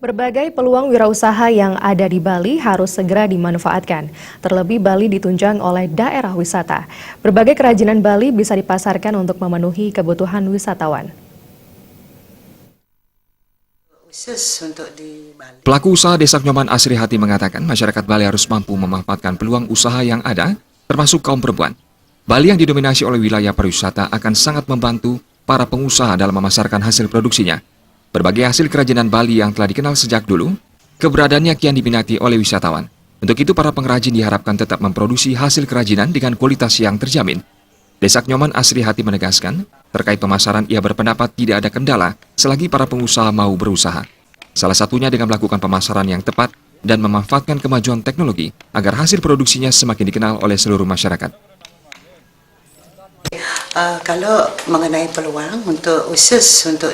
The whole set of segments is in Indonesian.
Berbagai peluang wirausaha yang ada di Bali harus segera dimanfaatkan. Terlebih Bali ditunjang oleh daerah wisata. Berbagai kerajinan Bali bisa dipasarkan untuk memenuhi kebutuhan wisatawan. Pelaku usaha Desa Nyoman Asri Hati mengatakan masyarakat Bali harus mampu memanfaatkan peluang usaha yang ada, termasuk kaum perempuan. Bali yang didominasi oleh wilayah pariwisata akan sangat membantu para pengusaha dalam memasarkan hasil produksinya. Berbagai hasil kerajinan Bali yang telah dikenal sejak dulu, keberadaannya kian diminati oleh wisatawan. Untuk itu para pengrajin diharapkan tetap memproduksi hasil kerajinan dengan kualitas yang terjamin. Desa Nyoman Asri Hati menegaskan, terkait pemasaran ia berpendapat tidak ada kendala selagi para pengusaha mau berusaha. Salah satunya dengan melakukan pemasaran yang tepat dan memanfaatkan kemajuan teknologi agar hasil produksinya semakin dikenal oleh seluruh masyarakat. Kalau mengenai peluang untuk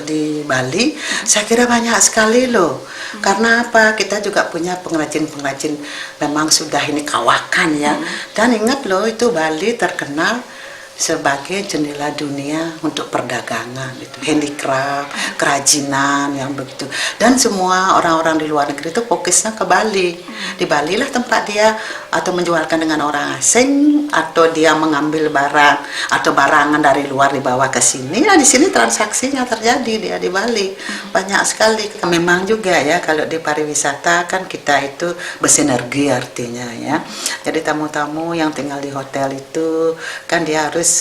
di Bali, saya kira banyak sekali loh. Karena apa? Kita juga punya pengrajin-pengrajin memang sudah ini kawakan ya. Dan ingat loh, itu Bali terkenal sebagai jendela dunia untuk perdagangan, itu handicraft, kerajinan yang begitu. Dan semua orang-orang di luar negeri itu fokusnya ke Bali. Di Bali lah tempat dia atau menjualkan dengan orang asing, atau dia mengambil barang atau barangan dari luar dibawa ke sini. Nah, di sini transaksinya terjadi dia di Bali. Banyak sekali. Memang juga ya kalau di pariwisata kan kita itu bersinergi artinya ya. Jadi tamu-tamu yang tinggal di hotel itu kan dia harus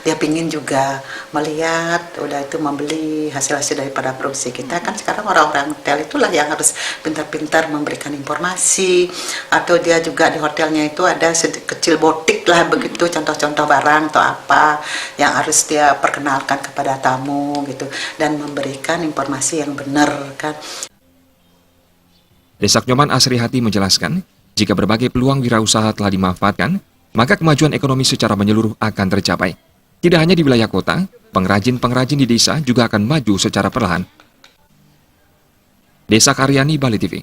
dia pingin juga melihat, udah itu membeli hasil-hasil daripada produksi kita. Kan sekarang orang-orang hotel itulah yang harus pintar-pintar memberikan informasi, atau dia juga di hotelnya itu ada kecil botik lah begitu, contoh-contoh barang atau apa yang harus dia perkenalkan kepada tamu gitu, dan memberikan informasi yang benar kan. Desa Nyoman Asri Hati menjelaskan, jika berbagai peluang wirausaha telah dimanfaatkan, maka kemajuan ekonomi secara menyeluruh akan tercapai. Tidak hanya di wilayah kota, pengrajin-pengrajin di desa juga akan maju secara perlahan. Desa Karyani, Bali TV.